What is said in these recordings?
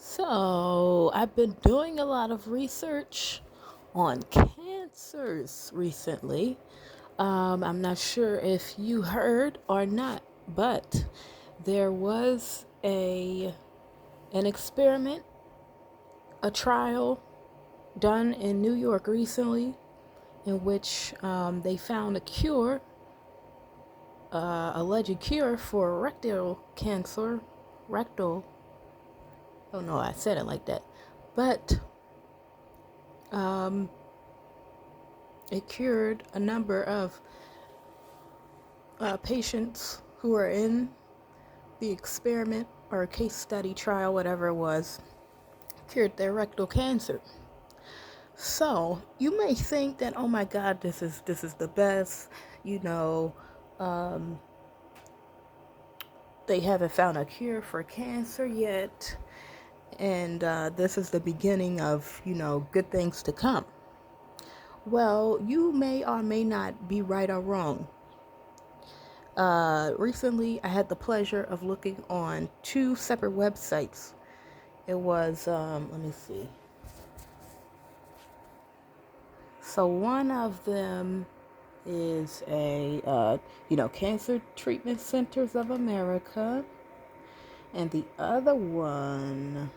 So, I've been doing a lot of research on cancers recently. I'm not sure if you heard or not, but there was an experiment, a trial done in New York recently, in which they found a cure, alleged cure for rectal cancer. Rectal. Oh no, I said it like that, but um, it cured a number of patients who were in the experiment or case study trial, whatever it was, cured their rectal cancer. So you may think that, oh my God, this is the best. You know, um, they haven't found a cure for cancer yet, and this is the beginning of good things to come. Well, you may or may not be right or wrong. Recently, I had the pleasure of looking on two separate websites. It was, let me see. So one of them is Cancer Treatment Centers of America, and the other one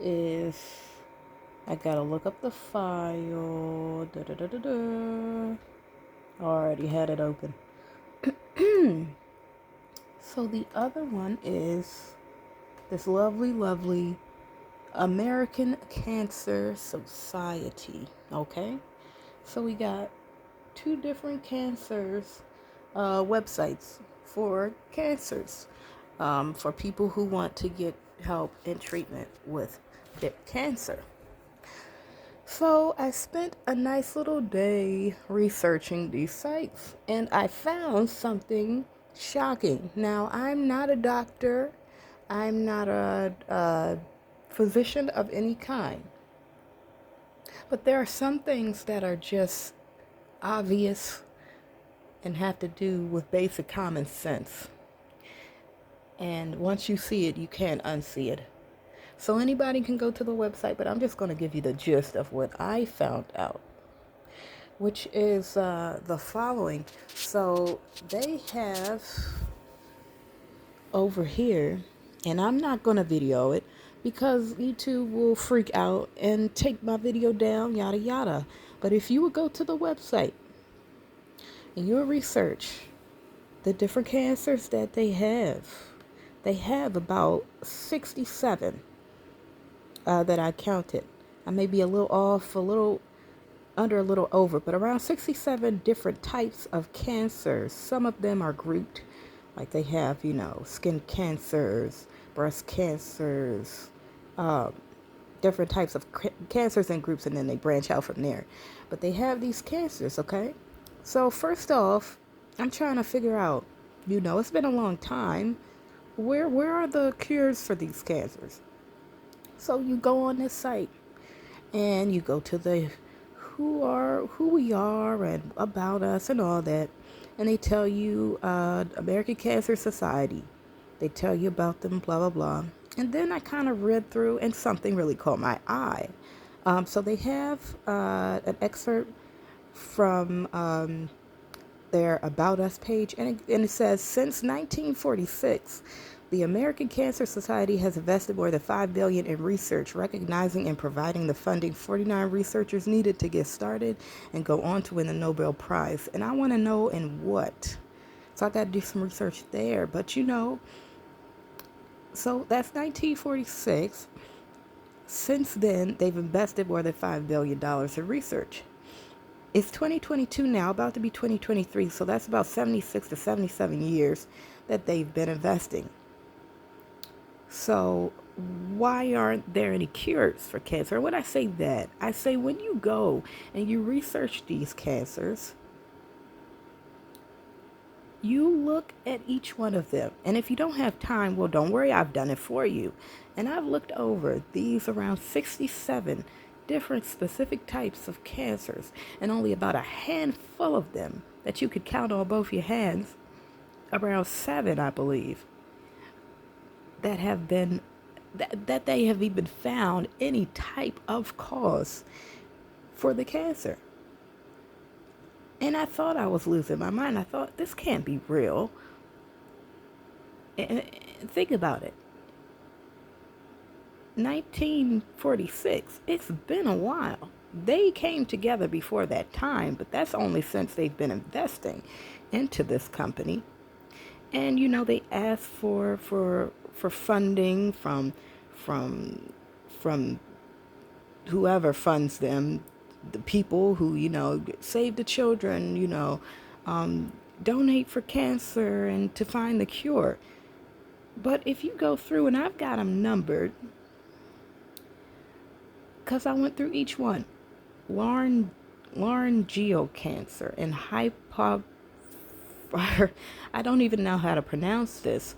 is, I gotta look up the file. Da, da, da, da, da. I already had it open. So the other one is this lovely, lovely American Cancer Society. Okay, so we got two different cancers websites for cancers, for people who want to get help and treatment with their cancer. So I spent a nice little day researching these sites, and I found something shocking. Now, I'm not a doctor. I'm not a physician of any kind. But there are some things that are just obvious and have to do with basic common sense. And once you see it, you can't unsee it. So anybody can go to the website, but I'm just going to give you the gist of what I found out, which is the following. So they have over here, and I'm not going to video it because YouTube will freak out and take my video down, yada yada. But if you would go to the website and you would research the different cancers that they have about 67 that I counted. I may be a little off, a little under, a little over, but around 67 different types of cancers. Some of them are grouped, like they have, skin cancers, breast cancers, uh, different types of cancers in groups, and then they branch out from there. But they have these cancers, okay? So first off, I'm trying to figure out, it's been a long time. Where are the cures for these cancers? So you go on this site and you go to the who we are and about us and all that, and they tell you American Cancer Society. They tell you about them, blah blah blah. And then I kind of read through, and something really caught my eye. So they have an excerpt from their About Us page, and it says, since 1946, the American Cancer Society has invested more than $5 billion in research, recognizing and providing the funding 49 researchers needed to get started and go on to win the Nobel Prize. And I want to know in what. So I got to do some research there. But so that's 1946. Since then, they've invested more than $5 billion in research. It's 2022 now, about to be 2023, so that's about 76 to 77 years that they've been investing. So why aren't there any cures for cancer? When I say that, I say when you go and you research these cancers, you look at each one of them. And if you don't have time, well, don't worry, I've done it for you. And I've looked over these around 67 different specific types of cancers, and only about a handful of them that you could count on both your hands, around 7, I believe, that have been that they have even found any type of cause for the cancer. And I thought I was losing my mind. I thought, this can't be real. And think about it. 1946, it's been a while. They came together before that time, but that's only since they've been investing into this company. And they asked for funding from from whoever funds them, the people who save the children, um, donate for cancer and to find the cure. But if you go through, and I've got them numbered because I went through each one: laryngeal cancer and I don't even know how to pronounce this.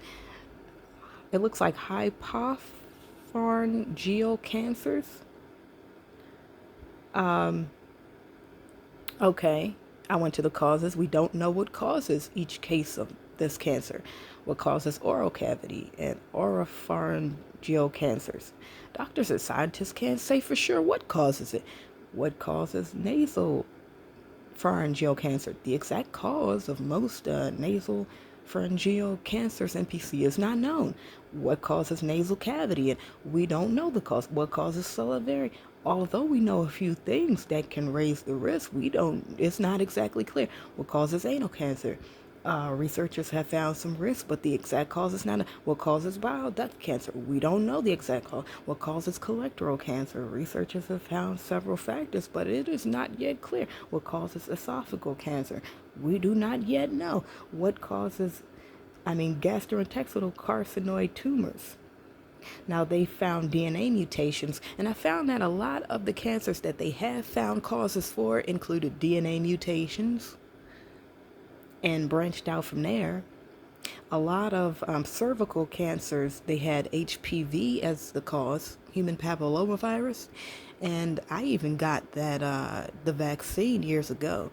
It looks like hypopharyngeal cancers. Okay, I went to the causes. We don't know what causes each case of this cancer. What causes oral cavity and oropharyngeal cancers? Doctors and scientists can't say for sure what causes it. What causes nasal pharyngeal cancer? The exact cause of most nasal pharyngeal cancers, NPC, is not known. What causes nasal cavity? And we don't know the cause. What causes salivary? Although we know a few things that can raise the risk, it's not exactly clear. What causes anal cancer? Researchers have found some risk, but the exact cause is not. What causes bile duct cancer? We don't know the exact cause. What causes colorectal cancer? Researchers have found several factors, but it is not yet clear. What causes esophageal cancer? We do not yet know. What causes, gastrointestinal carcinoid tumors? Now, they found DNA mutations, and I found that a lot of the cancers that they have found causes for included DNA mutations, and branched out from there. A lot of cervical cancers, they had HPV as the cause, human papillomavirus, and I even got that the vaccine years ago,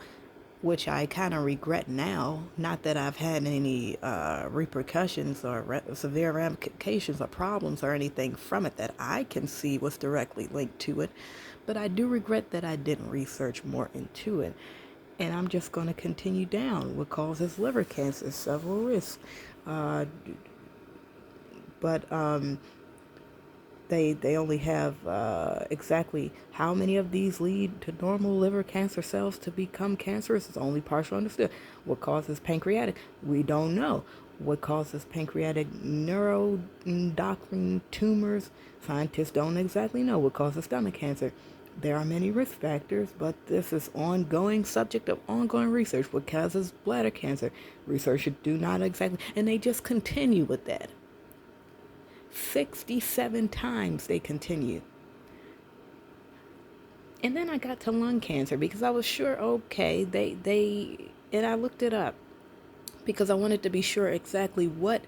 which I kind of regret now. Not that I've had any repercussions or severe ramifications or problems or anything from it that I can see was directly linked to it, but I do regret that I didn't research more into it. And I'm just going to continue down. What causes liver cancer? Several risks. Uh, but they only have exactly how many of these lead to normal liver cancer cells to become cancerous is only partially understood. What causes pancreatic? We don't know. What causes pancreatic neuroendocrine tumors? Scientists don't exactly know. What causes stomach cancer? There are many risk factors, but this is ongoing subject of ongoing research. What causes bladder cancer? Researchers do not exactly, and they just continue with that. 67 times they continue. And then I got to lung cancer because I was sure, okay, and I looked it up because I wanted to be sure exactly what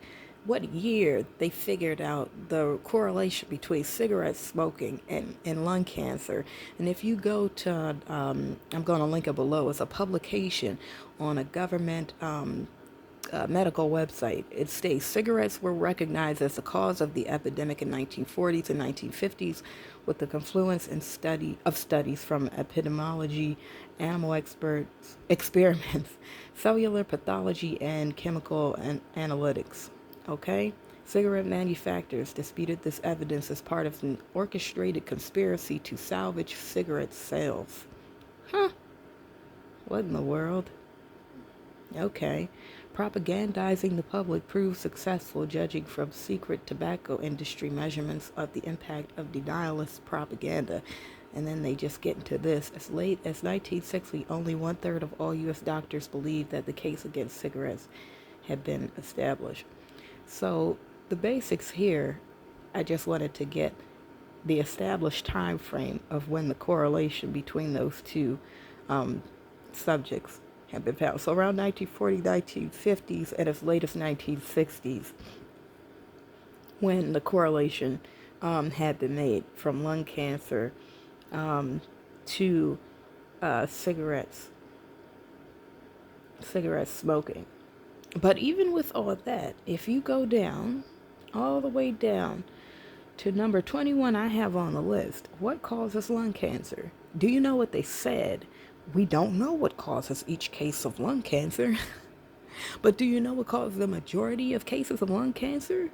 year they figured out the correlation between cigarette smoking and lung cancer. And if you go to, I'm going to link it below, it's a publication on a government medical website. It states cigarettes were recognized as the cause of the epidemic in 1940s and 1950s with the confluence and studies from epidemiology, animal experiments, cellular pathology, and chemical analytics. Okay? Cigarette manufacturers disputed this evidence as part of an orchestrated conspiracy to salvage cigarette sales. Huh? What in the world? Okay. Propagandizing the public proved successful, judging from secret tobacco industry measurements of the impact of denialist propaganda. And then they just get into this. As late as 1960, only 1/3 of all U.S. doctors believed that the case against cigarettes had been established. So the basics here, I just wanted to get the established time frame of when the correlation between those two subjects have been found. So around 1940, 1950s, and as late as 1960s, when the correlation had been made from lung cancer to cigarette smoking. But even with all that, if you go down, all the way down to number 21 I have on the list. What causes lung cancer? Do you know what they said? We don't know what causes each case of lung cancer. But do you know what causes the majority of cases of lung cancer?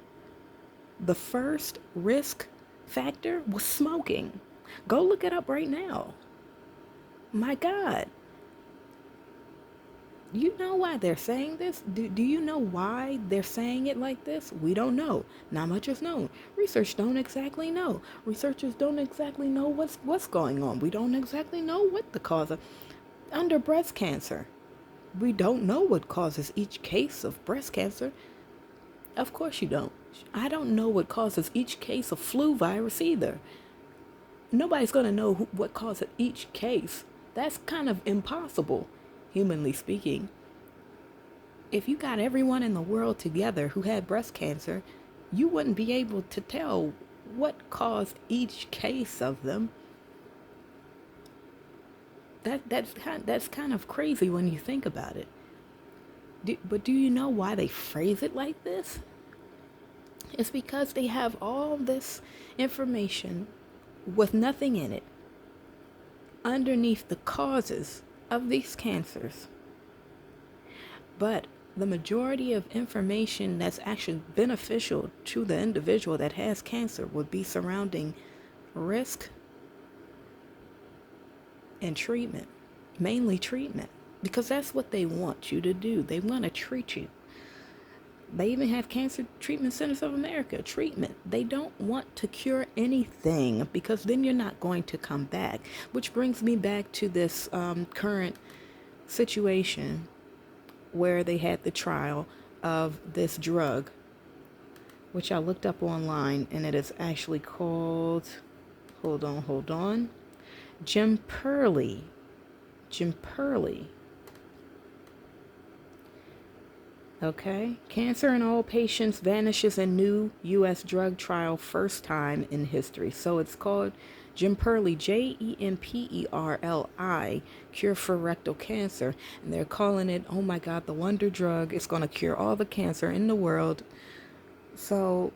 The first risk factor was smoking. Go look it up right now. My God. You know why they're saying this? Do you know why they're saying it like this? We don't know. Not much is known. Research don't exactly know. Researchers don't exactly know what's going on. We don't exactly know what the cause of under breast cancer. We don't know what causes each case of breast cancer. Of course you don't. I don't know what causes each case of flu virus either. Nobody's going to know what causes each case. That's kind of impossible, humanly speaking. If you got everyone in the world together who had breast cancer, you wouldn't be able to tell what caused each case of them. That's kind of crazy when you think about it. But do you know why they phrase it like this? It's because they have all this information with nothing in it underneath the causes of these cancers. But the majority of information that's actually beneficial to the individual that has cancer would be surrounding risk and treatment, mainly treatment, because that's what they want you to do. They want to treat you. They even have Cancer Treatment Centers of America, treatment. They don't want to cure anything because then you're not going to come back. Which brings me back to this current situation where they had the trial of this drug, which I looked up online, and it is actually called, hold on, Jemperli. Okay. Cancer in all patients vanishes in new U.S. drug trial first time in history. So it's called Jemperli, Jemperli, cure for rectal cancer. And they're calling it, oh my God, the wonder drug. It's going to cure all the cancer in the world. So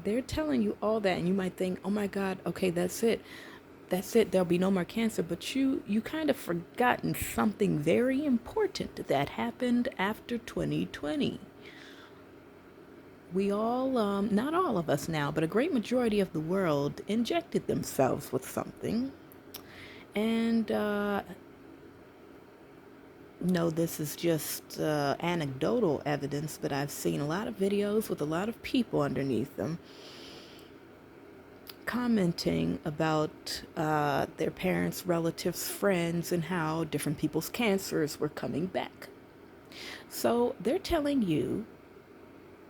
they're telling you all that. And you might think, oh my God, okay, that's it. There'll be no more cancer. But you kind of forgotten something very important that happened after 2020. We all, not all of us now, but a great majority of the world injected themselves with something. And no, this is just anecdotal evidence, but I've seen a lot of videos with a lot of people underneath them commenting about their parents, relatives, friends, and how different people's cancers were coming back. So they're telling you,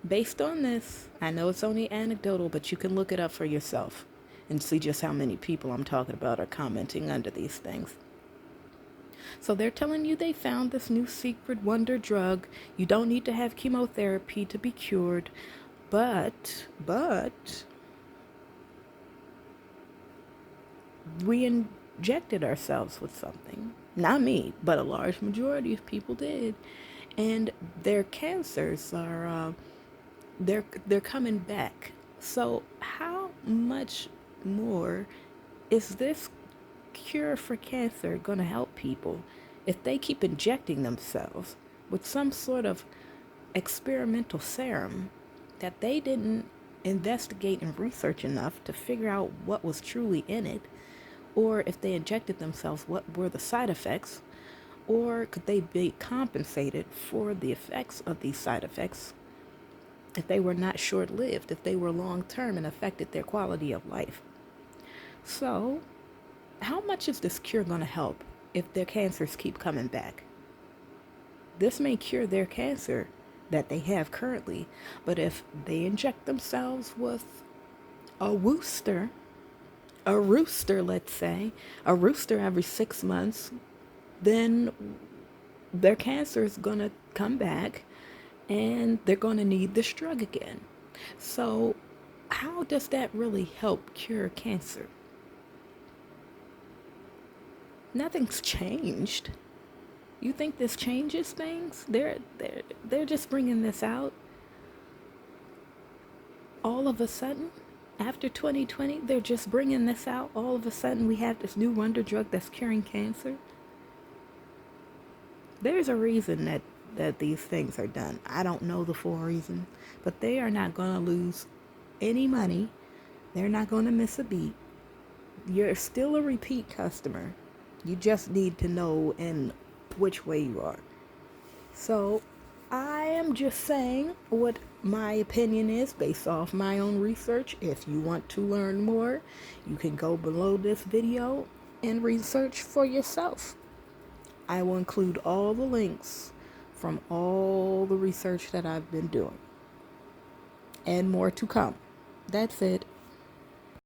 based on this, I know it's only anecdotal, but you can look it up for yourself and see just how many people I'm talking about are commenting under these things. So they're telling you they found this new secret wonder drug. You don't need to have chemotherapy to be cured, but we injected ourselves with something. Not me, but a large majority of people did. And their cancers are, they're coming back. So how much more is this cure for cancer going to help people if they keep injecting themselves with some sort of experimental serum that they didn't investigate and research enough to figure out what was truly in it? Or if they injected themselves, what were the side effects? Or could they be compensated for the effects of these side effects if they were not short-lived, if they were long-term and affected their quality of life? So, how much is this cure going to help if their cancers keep coming back? This may cure their cancer that they have currently, but if they inject themselves with a rooster, let's say, a rooster every 6 months, then their cancer is going to come back and they're going to need this drug again. So how does that really help cure cancer? Nothing's changed. You think this changes things? They're just bringing this out all of a sudden. After 2020, they're just bringing this out. All of a sudden, we have this new wonder drug that's curing cancer. There's a reason that these things are done. I don't know the full reason, but they are not going to lose any money. They're not going to miss a beat. You're still a repeat customer. You just need to know in which way you are. So, I am just saying what my opinion is based off my own research. If you want to learn more, you can go below this video and research for yourself. I will include all the links from all the research that I've been doing and more to come. That's it.